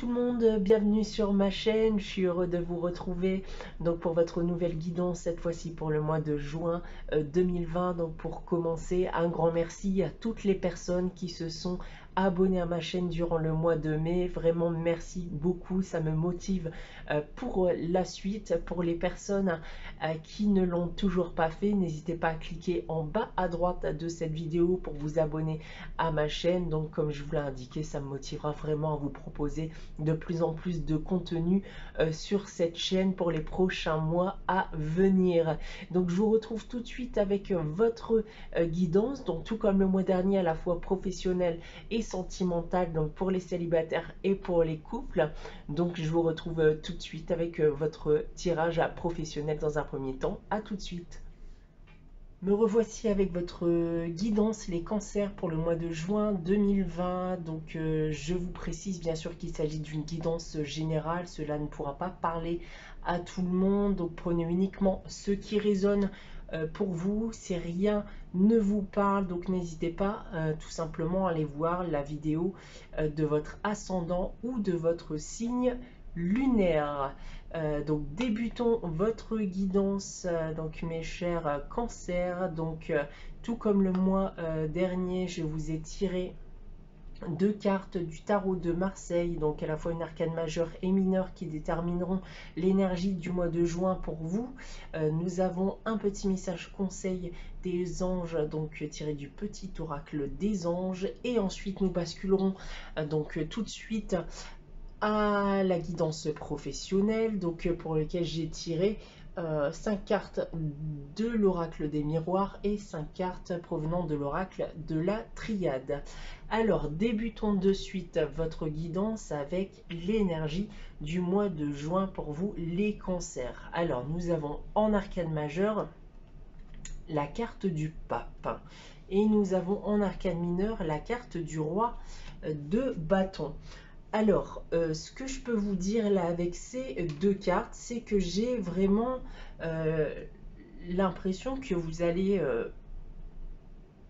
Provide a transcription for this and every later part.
tout le monde, bienvenue sur ma chaîne, je suis heureux de vous retrouver donc pour votre nouvelle guidance, cette fois-ci pour le mois de juin 2020. Donc pour commencer, un grand merci à toutes les personnes qui se sont abonnées à ma chaîne durant le mois de mai. Vraiment merci beaucoup, ça me motive pour la suite. Pour les personnes qui ne l'ont toujours pas fait, n'hésitez pas à cliquer en bas à droite de cette vidéo pour vous abonner à ma chaîne. Donc comme je vous l'ai indiqué, ça me motivera vraiment à vous proposer de plus en plus de contenu sur cette chaîne pour les prochains mois à venir. Donc je vous retrouve tout de suite avec votre guidance, donc tout comme le mois dernier, à la fois professionnelle et sentimentale, donc pour les célibataires et pour les couples. Donc je vous retrouve tout de suite avec votre tirage professionnel dans un premier temps. À tout de suite. Me revoici avec votre guidance, les cancers pour le mois de juin 2020. Donc je vous précise bien sûr qu'il s'agit d'une guidance générale. Cela ne pourra pas parler à tout le monde. Donc prenez uniquement ce qui résonne pour vous. Si rien ne vous parle, donc n'hésitez pas tout simplement à aller voir la vidéo de votre ascendant ou de votre signe lunaire. Donc débutons votre guidance, donc mes chers cancers. Donc tout comme le mois dernier, je vous ai tiré deux cartes du tarot de Marseille, donc à la fois une arcane majeure et mineure qui détermineront l'énergie du mois de juin pour vous. Nous avons un petit message conseil des anges, donc tiré du petit oracle des anges, et ensuite nous basculerons donc tout de suite à la guidance professionnelle, donc pour lequel j'ai tiré 5 cartes de l'oracle des miroirs et 5 cartes provenant de l'oracle de la triade. Alors débutons de suite votre guidance avec l'énergie du mois de juin pour vous les cancers. Alors nous avons en arcane majeure la carte du pape et nous avons en arcane mineur la carte du roi de bâton. Alors, ce que je peux vous dire là avec ces deux cartes, c'est que j'ai vraiment l'impression que vous allez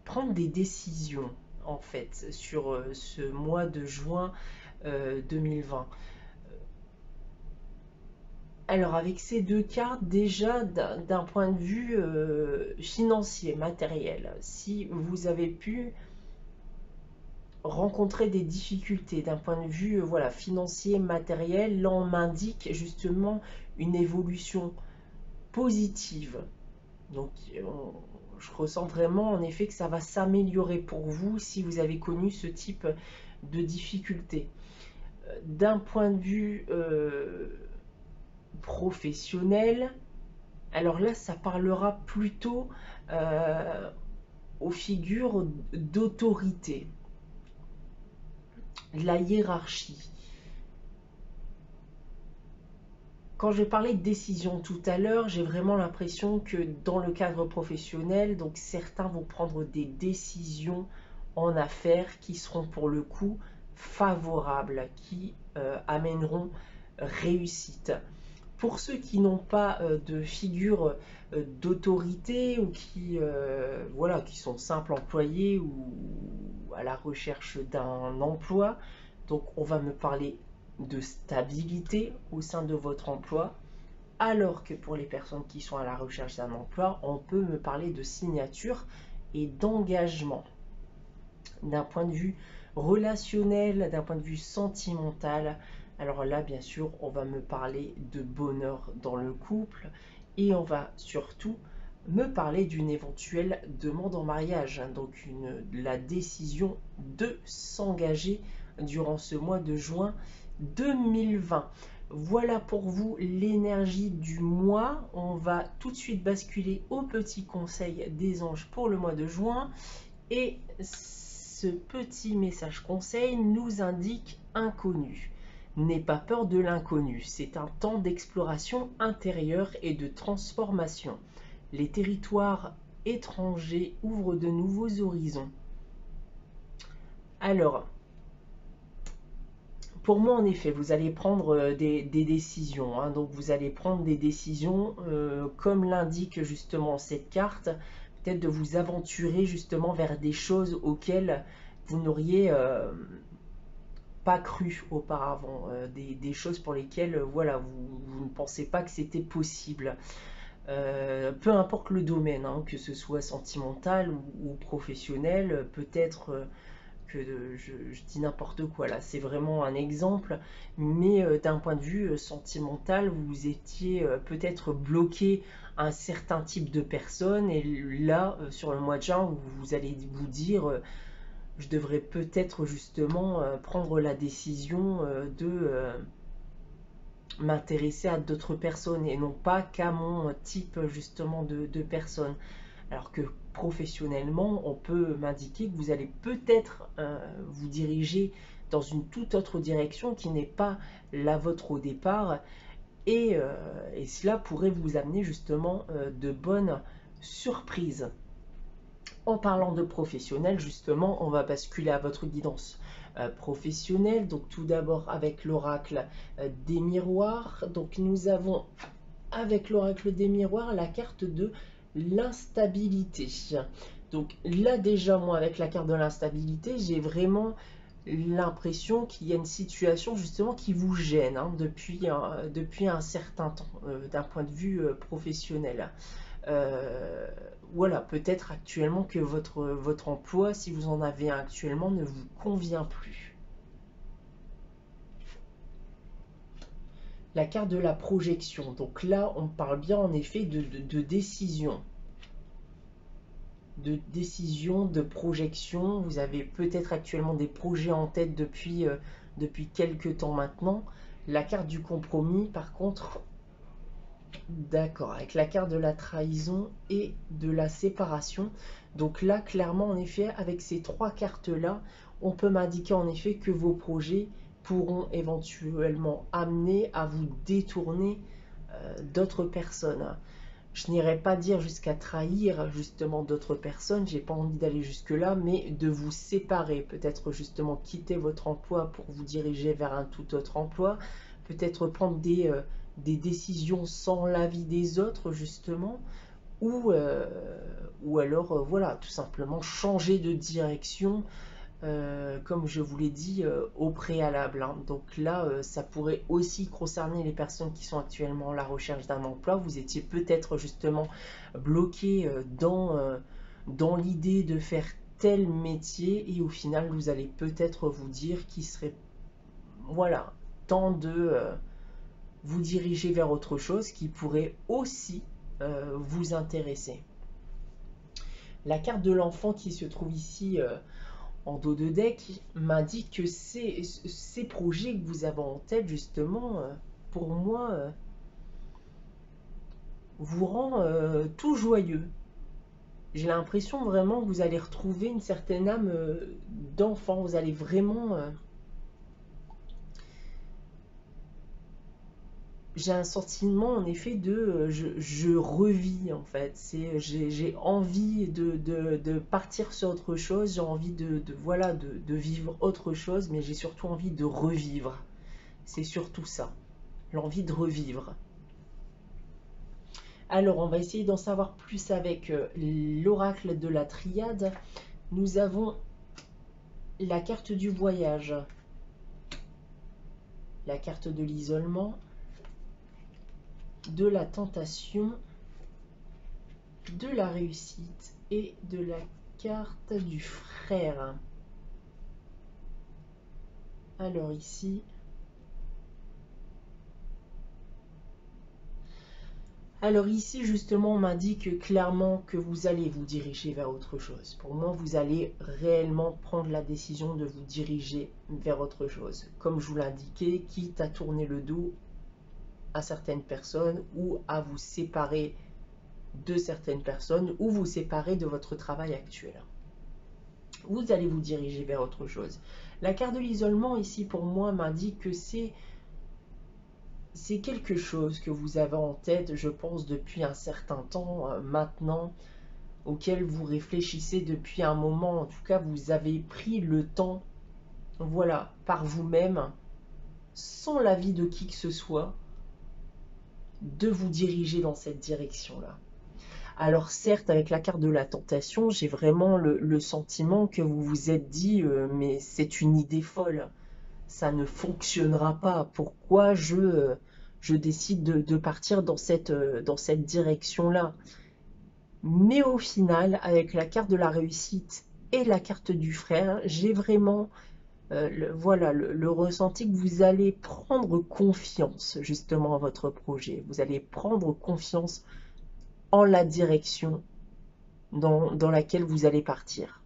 prendre des décisions en fait sur ce mois de juin 2020. Alors avec ces deux cartes, déjà d'un point de vue financier, matériel, si vous avez pu rencontrer des difficultés d'un point de vue voilà, financier, matériel, là on m'indique justement une évolution positive. Donc je ressens vraiment en effet que ça va s'améliorer pour vous si vous avez connu ce type de difficultés. D'un point de vue professionnel, alors là ça parlera plutôt aux figures d'autorité, la hiérarchie. Quand je parlais de décision tout à l'heure, j'ai vraiment l'impression que dans le cadre professionnel, donc certains vont prendre des décisions en affaires qui seront pour le coup favorables, qui amèneront réussite. Pour ceux qui n'ont pas de figure d'autorité ou qui, voilà, qui sont simples employés ou à la recherche d'un emploi, donc on va me parler de stabilité au sein de votre emploi, alors que pour les personnes qui sont à la recherche d'un emploi, on peut me parler de signature et d'engagement. D'un point de vue relationnel, d'un point de vue sentimental, alors là, bien sûr, on va me parler de bonheur dans le couple et on va surtout me parler d'une éventuelle demande en mariage, hein, donc la décision de s'engager durant ce mois de juin 2020. Voilà pour vous l'énergie du mois. On va tout de suite basculer au petit conseil des anges pour le mois de juin. Et ce petit message conseil nous indique inconnu. N'aie pas peur de l'inconnu. C'est un temps d'exploration intérieure et de transformation. Les territoires étrangers ouvrent de nouveaux horizons. Alors, pour moi, en effet, vous allez prendre des décisions. Hein. Donc, vous allez prendre des décisions, comme l'indique justement cette carte, peut-être de vous aventurer justement vers des choses auxquelles vous n'auriez pas cru auparavant, des choses pour lesquelles voilà, vous ne pensez pas que c'était possible. Peu importe le domaine, hein, que ce soit sentimental ou professionnel, peut-être que je dis n'importe quoi là, c'est vraiment un exemple, mais d'un point de vue sentimental, vous étiez peut-être bloqué à un certain type de personne, et là, sur le mois de juin, vous allez vous dire, je devrais peut-être justement prendre la décision de m'intéresser à d'autres personnes et non pas qu'à mon type justement de personne. Alors que professionnellement, on peut m'indiquer que vous allez peut-être vous diriger dans une toute autre direction qui n'est pas la vôtre au départ, et cela pourrait vous amener justement de bonnes surprises. En parlant de professionnel, justement, on va basculer à votre guidance professionnelle. Donc tout d'abord avec l'oracle des miroirs. Donc nous avons avec l'oracle des miroirs la carte de l'instabilité. Donc là déjà, moi avec la carte de l'instabilité, j'ai vraiment l'impression qu'il y a une situation justement qui vous gêne, hein, depuis un certain temps, d'un point de vue professionnel. Euh, voilà, peut-être actuellement que votre emploi, si vous en avez un actuellement, ne vous convient plus. La carte de la projection. Donc là, on parle bien en effet de décision. De décision, de projection. Vous avez peut-être actuellement des projets en tête depuis quelques temps maintenant. La carte du compromis, par contre, d'accord, avec la carte de la trahison et de la séparation. Donc là, clairement, en effet, avec ces trois cartes-là, on peut m'indiquer en effet que vos projets pourront éventuellement amener à vous détourner d'autres personnes. Je n'irai pas dire jusqu'à trahir justement d'autres personnes, j'ai pas envie d'aller jusque-là, mais de vous séparer, peut-être justement quitter votre emploi pour vous diriger vers un tout autre emploi, peut-être prendre des décisions sans l'avis des autres justement, ou alors voilà, tout simplement changer de direction, comme je vous l'ai dit au préalable, hein. Donc là, ça pourrait aussi concerner les personnes qui sont actuellement à la recherche d'un emploi. Vous étiez peut-être justement bloqué dans l'idée de faire tel métier, et au final, vous allez peut-être vous dire qu'il serait, voilà, temps de vous diriger vers autre chose qui pourrait aussi vous intéresser. La carte de l'enfant qui se trouve ici en dos de deck m'indique que ces projets que vous avez en tête, justement, pour moi, vous rend tout joyeux. J'ai l'impression vraiment que vous allez retrouver une certaine âme d'enfant. Vous allez vraiment... j'ai un sentiment en effet de je revis en fait, c'est j'ai envie de partir sur autre chose, j'ai envie voilà de vivre autre chose, mais j'ai surtout envie de revivre. C'est surtout ça, l'envie de revivre. Alors on va essayer d'en savoir plus avec l'oracle de la triade. Nous avons la carte du voyage, la carte de l'isolement, de la tentation, de la réussite et de la carte du frère. Alors ici, justement, on m'indique clairement que vous allez vous diriger vers autre chose. Pour moi, vous allez réellement prendre la décision de vous diriger vers autre chose. Comme je vous l'indiquais, quitte à tourner le dos à certaines personnes ou à vous séparer de certaines personnes ou vous séparer de votre travail actuel. Vous allez vous diriger vers autre chose. La carte de l'isolement ici pour moi m'indique que c'est quelque chose que vous avez en tête, je pense, depuis un certain temps maintenant, auquel vous réfléchissez depuis un moment. En tout cas, vous avez pris le temps, voilà, par vous-même, sans l'avis de qui que ce soit, de vous diriger dans cette direction-là. Alors certes, avec la carte de la tentation, j'ai vraiment le sentiment que vous vous êtes dit mais c'est une idée folle. ça ne fonctionnera pas. Pourquoi je décide de partir dans cette direction-là? Mais au final, avec la carte de la réussite et la carte du frère, j'ai vraiment voilà, le ressenti que vous allez prendre confiance justement en votre projet. Vous allez prendre confiance en la direction dans laquelle vous allez partir.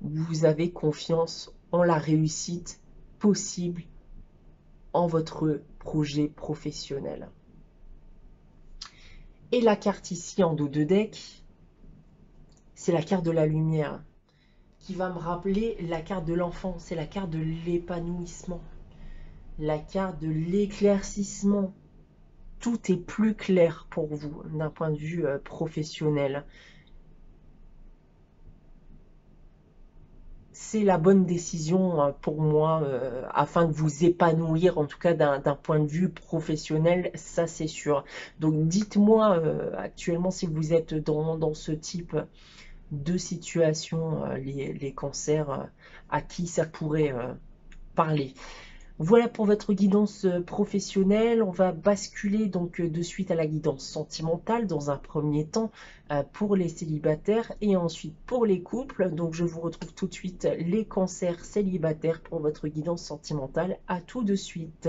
Vous avez confiance en la réussite possible en votre projet professionnel. Et la carte ici en dos de deck, c'est la carte de la lumière qui va me rappeler la carte de l'enfant. C'est la carte de l'épanouissement, la carte de l'éclaircissement. Tout est plus clair pour vous d'un point de vue professionnel. C'est la bonne décision pour moi afin de vous épanouir, en tout cas d'un point de vue professionnel, ça c'est sûr. Donc dites-moi actuellement si vous êtes dans ce type de situation, les cancers, à qui ça pourrait parler. Voilà pour votre guidance professionnelle. On va basculer donc de suite à la guidance sentimentale dans un premier temps pour les célibataires et ensuite pour les couples. Donc je vous retrouve tout de suite les cancers célibataires pour votre guidance sentimentale. À tout de suite.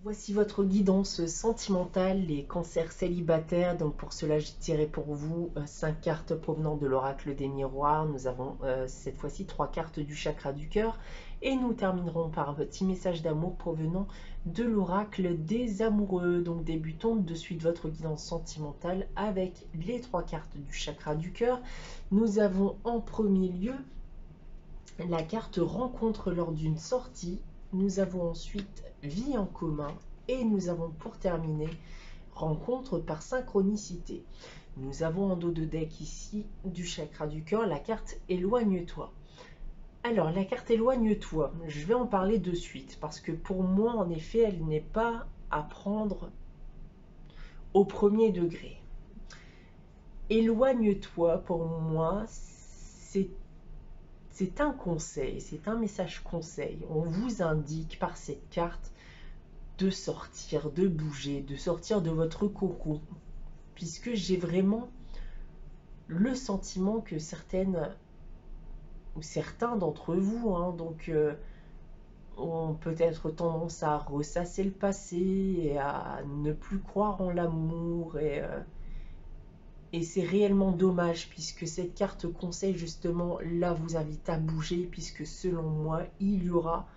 Voici votre guidance sentimentale, les cancers célibataires. Donc pour cela, j'ai tiré pour vous 5 cartes provenant de l'oracle des miroirs. Nous avons cette fois-ci 3 cartes du chakra du cœur. Et nous terminerons par un petit message d'amour provenant de l'oracle des amoureux. Donc débutons de suite votre guidance sentimentale avec les 3 cartes du chakra du cœur. Nous avons en premier lieu la carte rencontre lors d'une sortie. Nous avons ensuite vie en commun et nous avons pour terminer rencontre par synchronicité. Nous avons en dos de deck ici du chakra du cœur la carte éloigne-toi. Alors la carte éloigne-toi, je vais en parler de suite parce que pour moi en effet elle n'est pas à prendre au premier degré. Éloigne-toi pour moi c'est un conseil, c'est un message conseil. On vous indique par cette carte de sortir, de bouger, de sortir de votre cocon. Puisque j'ai vraiment le sentiment que certaines ou certains d'entre vous ont peut-être tendance à ressasser le passé et à ne plus croire en l'amour et c'est réellement dommage puisque cette carte conseil justement là vous invite à bouger puisque selon moi il y aura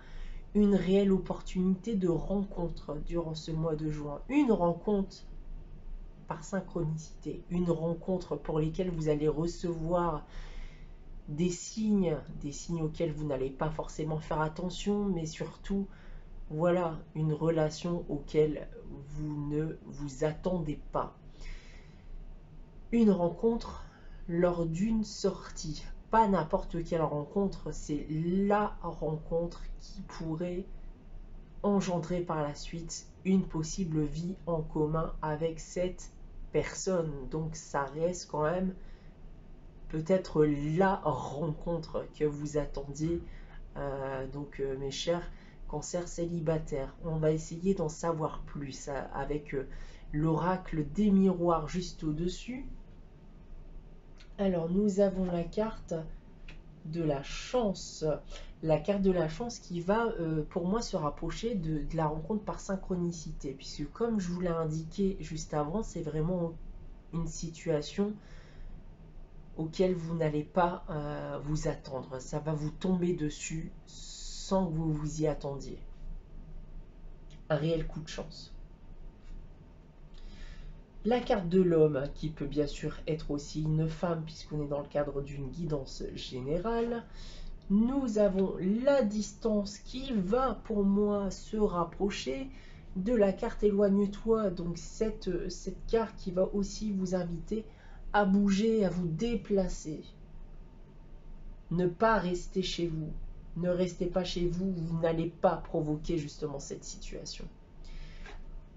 une réelle opportunité de rencontre durant ce mois de juin. Une rencontre par synchronicité, une rencontre pour lesquelles vous allez recevoir des signes auxquels vous n'allez pas forcément faire attention, mais surtout, voilà, une relation auquel vous ne vous attendez pas. Une rencontre lors d'une sortie, pas n'importe quelle rencontre, c'est la rencontre qui pourrait engendrer par la suite une possible vie en commun avec cette personne. Donc ça reste quand même peut-être la rencontre que vous attendiez. Mes chers cancers célibataires, on va essayer d'en savoir plus avec l'oracle des miroirs juste au-dessus. Alors nous avons la carte de la chance. La carte de la chance qui va pour moi se rapprocher de la rencontre par synchronicité, puisque comme je vous l'ai indiqué juste avant, c'est vraiment une situation auquel vous n'allez pas vous attendre. Ça va vous tomber dessus sans que vous vous y attendiez. Un réel coup de chance. La carte de l'homme, qui peut bien sûr être aussi une femme, puisqu'on est dans le cadre d'une guidance générale. Nous avons la distance qui va pour moi se rapprocher de la carte éloigne-toi. Donc cette carte qui va aussi vous inviter à bouger, à vous déplacer. Ne pas rester chez vous. Ne restez pas chez vous, vous n'allez pas provoquer justement cette situation.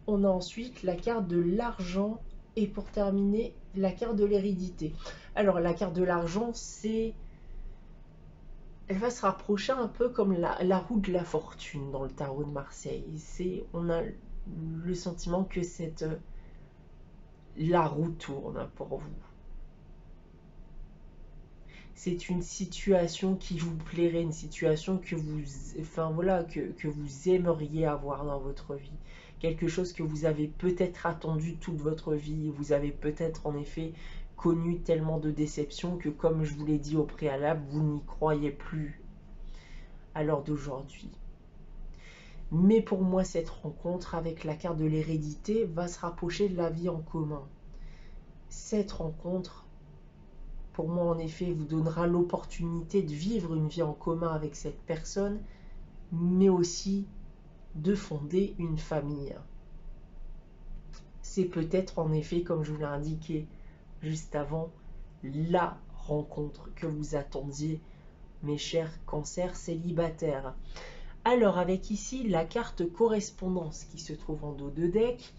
On a ensuite la carte de l'argent et pour terminer, la carte de l'hérédité. Alors la carte de l'argent, c'est elle va se rapprocher un peu comme la roue de la fortune dans le tarot de Marseille. On a le sentiment que la roue tourne pour vous. C'est une situation qui vous plairait, une situation que vous, enfin voilà, que vous aimeriez avoir dans votre vie. Quelque chose que vous avez peut-être attendu toute votre vie. Vous avez peut-être en effet connu tellement de déceptions que, comme je vous l'ai dit au préalable, vous n'y croyez plus à l'heure d'aujourd'hui. Mais pour moi, cette rencontre avec la carte de l'hérédité va se rapprocher de la vie en commun. Cette rencontre, pour moi, en effet, vous donnera l'opportunité de vivre une vie en commun avec cette personne, mais aussi de fonder une famille. C'est peut-être, en effet, comme je vous l'ai indiqué juste avant, la rencontre que vous attendiez, mes chers cancers célibataires. Alors, avec ici la carte correspondance qui se trouve en dos de deck,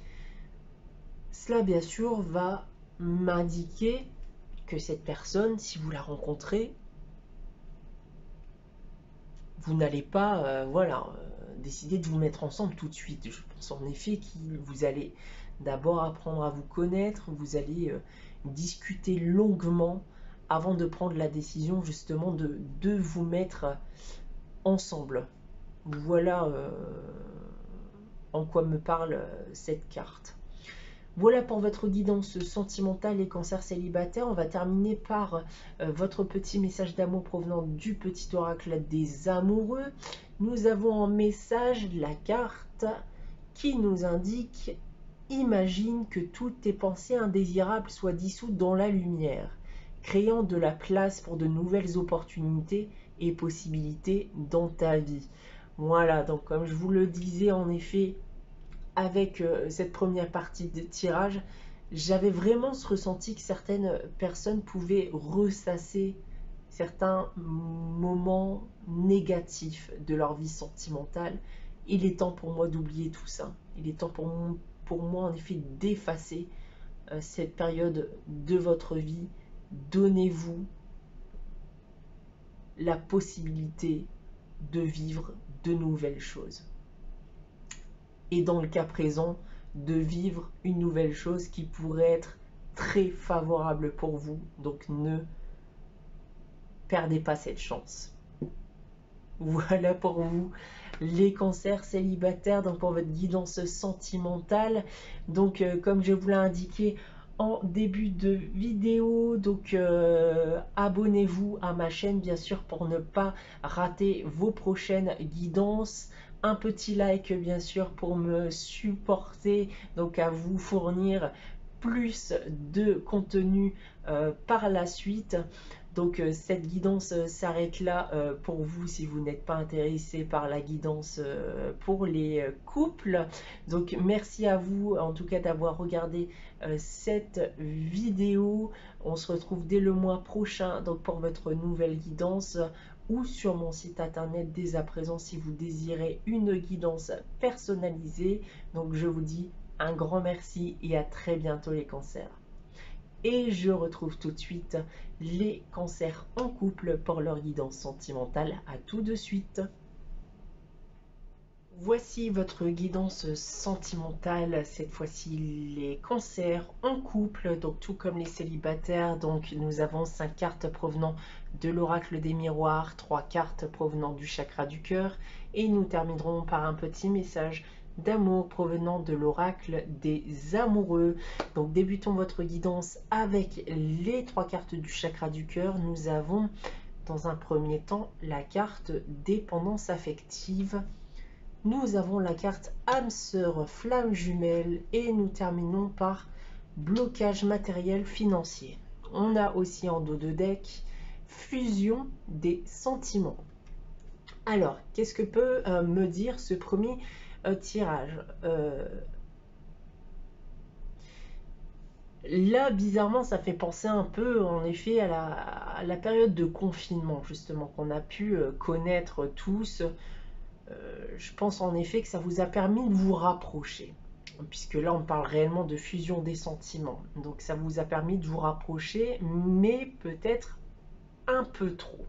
cela bien sûr va m'indiquer que cette personne, si vous la rencontrez, vous n'allez pas décider de vous mettre ensemble tout de suite. Je pense en effet que vous allez d'abord apprendre à vous connaître, vous allez discuter longuement avant de prendre la décision justement de vous mettre ensemble. Voilà en quoi me parle cette carte. Voilà pour votre guidance sentimentale et cancer célibataire. On va terminer par votre petit message d'amour provenant du petit oracle des amoureux. Nous avons en message la carte qui nous indique « Imagine que toutes tes pensées indésirables soient dissoutes dans la lumière, créant de la place pour de nouvelles opportunités et possibilités dans ta vie. » Voilà, donc comme je vous le disais, en effet, avec cette première partie de tirage, j'avais vraiment ce ressenti que certaines personnes pouvaient ressasser certains moments négatifs de leur vie sentimentale. Il est temps pour moi d'oublier tout ça. Il est temps pour moi en effet d'effacer cette période de votre vie. Donnez-vous la possibilité de vivre de nouvelles choses. Et dans le cas présent, de vivre une nouvelle chose qui pourrait être très favorable pour vous. Donc ne perdez pas cette chance. Voilà pour vous les cancers célibataires, donc pour votre guidance sentimentale. Donc comme je vous l'ai indiqué en début de vidéo, donc abonnez-vous à ma chaîne bien sûr pour ne pas rater vos prochaines guidances. Un petit like bien sûr pour me supporter, donc à vous fournir plus de contenu par la suite. Donc cette guidance s'arrête là pour vous si vous n'êtes pas intéressé par la guidance pour les couples. Donc merci à vous en tout cas d'avoir regardé cette vidéo. On se retrouve dès le mois prochain donc pour votre nouvelle guidance, ou sur mon site internet dès à présent si vous désirez une guidance personnalisée. Donc je vous dis un grand merci et à très bientôt les cancers. Et je retrouve tout de suite les cancers en couple pour leur guidance sentimentale. À tout de suite. Voici votre guidance sentimentale, cette fois-ci les cancers en couple, donc tout comme les célibataires. Donc nous avons 5 cartes provenant de l'oracle des miroirs, 3 cartes provenant du chakra du cœur, et nous terminerons par un petit message d'amour provenant de l'oracle des amoureux. Donc débutons votre guidance avec les 3 cartes du chakra du cœur. Nous avons dans un premier temps la carte dépendance affective. Nous avons la carte âme sœur flamme jumelle et nous terminons par blocage matériel financier. On a aussi en dos de deck fusion des sentiments. Alors, qu'est-ce que peut me dire ce premier tirage? Là, bizarrement, ça fait penser un peu, en effet, à la période de confinement, justement, qu'on a pu connaître tous. Je pense en effet que ça vous a permis de vous rapprocher, puisque là, on parle réellement de fusion des sentiments. Donc, ça vous a permis de vous rapprocher, mais peut-être un peu trop.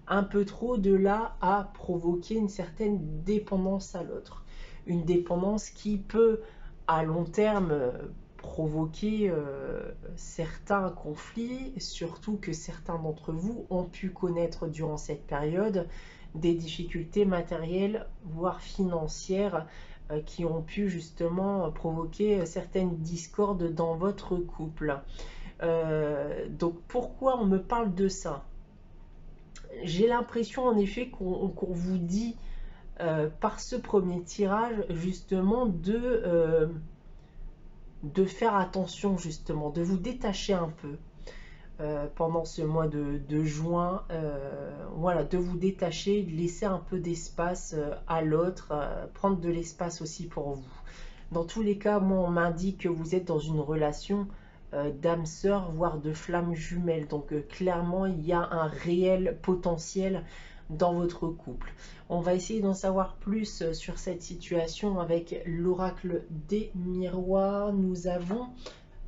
un peu trop, de là à provoquer une certaine dépendance à l'autre. Une dépendance qui peut, à long terme, provoquer certains conflits, surtout que certains d'entre vous ont pu connaître durant cette période des difficultés matérielles, voire financières, qui ont pu justement provoquer certaines discordes dans votre couple. Donc pourquoi on me parle de ça? J'ai l'impression en effet qu'on vous dit par ce premier tirage justement de faire attention, justement, de vous détacher un peu pendant ce mois de juin, voilà, de vous détacher, de laisser un peu d'espace à l'autre, prendre de l'espace aussi pour vous. Dans tous les cas, moi, on m'indique que vous êtes dans une relation d'âme sœur, voire de flamme jumelle. Donc clairement, il y a un réel potentiel dans votre couple. On va essayer d'en savoir plus sur cette situation avec l'oracle des miroirs. Nous avons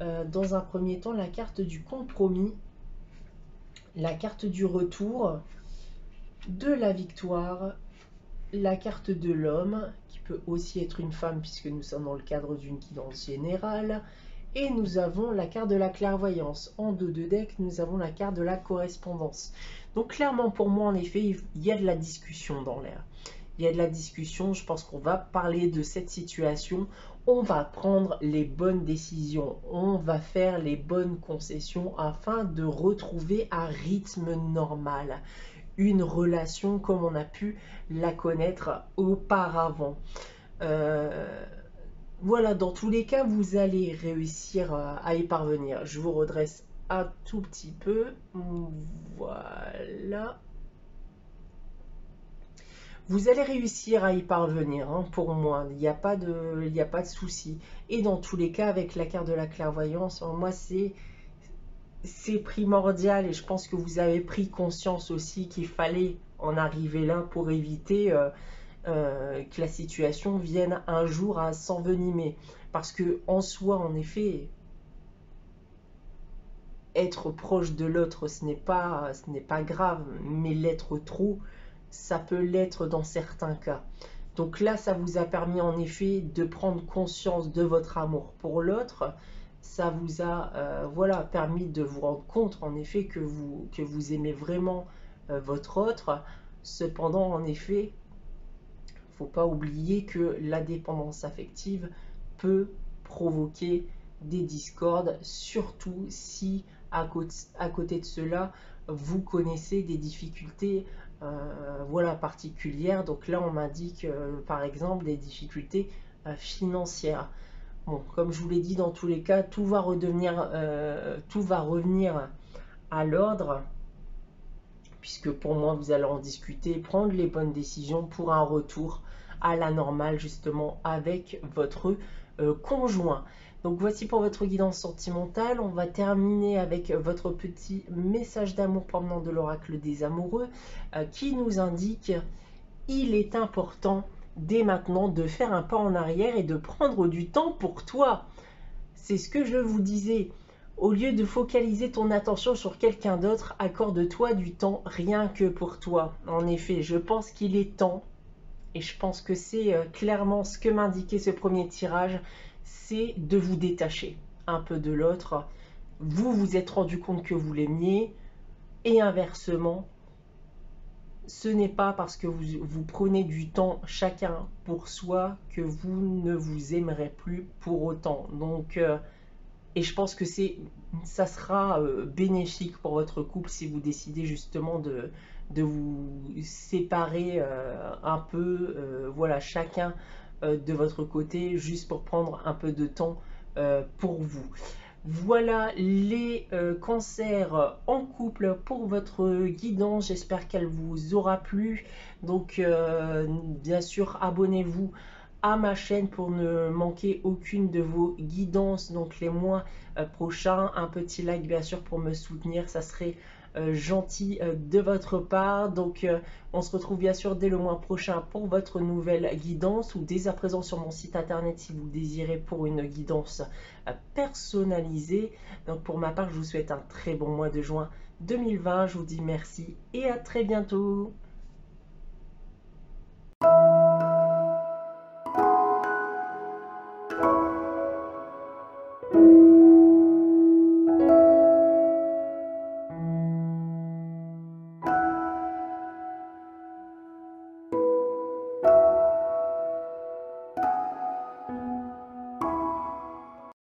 dans un premier temps la carte du compromis, la carte du retour, de la victoire, la carte de l'homme, qui peut aussi être une femme puisque nous sommes dans le cadre d'une guidance générale, et nous avons la carte de la clairvoyance. En dos de deck, nous avons la carte de la correspondance. Donc clairement pour moi, en effet, il y a de la discussion dans l'air. Il y a de la discussion, je pense qu'on va parler de cette situation, on va prendre les bonnes décisions, on va faire les bonnes concessions afin de retrouver un rythme normal, une relation comme on a pu la connaître auparavant. Voilà, dans tous les cas, vous allez réussir à y parvenir. Je vous redresse un tout petit peu. Voilà. Vous allez réussir à y parvenir, hein, pour moi. Il n'y a pas de souci. Et dans tous les cas, avec la carte de la clairvoyance, moi, c'est primordial. Et je pense que vous avez pris conscience aussi qu'il fallait en arriver là pour éviter que la situation vienne un jour à s'envenimer. Parce que en soi, en effet, être proche de l'autre, ce n'est pas grave, mais l'être trop, ça peut l'être dans certains cas. Donc là, ça vous a permis en effet de prendre conscience de votre amour pour l'autre. Ça vous a voilà, permis de vous rendre compte en effet que vous aimez vraiment votre autre. Cependant, en effet, il ne faut pas oublier que la dépendance affective peut provoquer des discordes, surtout si à côté de cela, vous connaissez des difficultés voilà, particulières. Donc là, on m'indique par exemple des difficultés financières. Bon, comme je vous l'ai dit, dans tous les cas, tout va revenir à l'ordre, puisque pour moi, vous allez en discuter, prendre les bonnes décisions pour un retour à la normale, justement, avec votre conjoint. Donc voici pour votre guidance sentimentale. On va terminer avec votre petit message d'amour provenant de l'oracle des amoureux qui nous indique: il est important dès maintenant de faire un pas en arrière et de prendre du temps pour toi. C'est ce que je vous disais. Au lieu de focaliser ton attention sur quelqu'un d'autre, accorde-toi du temps rien que pour toi. En effet, je pense qu'il est temps, et je pense que c'est clairement ce que m'indiquait ce premier tirage, c'est de vous détacher un peu de l'autre. Vous vous êtes rendu compte que vous l'aimiez, et inversement, ce n'est pas parce que vous prenez du temps chacun pour soi que vous ne vous aimerez plus pour autant. Donc, et je pense que ça sera bénéfique pour votre couple si vous décidez justement de vous séparer un peu, voilà, chacun de votre côté, juste pour prendre un peu de temps pour vous. Voilà les cancers en couple pour votre guidance. J'espère qu'elle vous aura plu. Donc, bien sûr, abonnez-vous à ma chaîne pour ne manquer aucune de vos guidances. Donc, les mois prochains, un petit like, bien sûr, pour me soutenir. Ça serait gentil de votre part. Donc, on se retrouve bien sûr dès le mois prochain pour votre nouvelle guidance, ou dès à présent sur mon site internet si vous le désirez, pour une guidance personnalisée. Donc pour ma part, je vous souhaite un très bon mois de juin. 2020. Je vous dis merci et à très bientôt.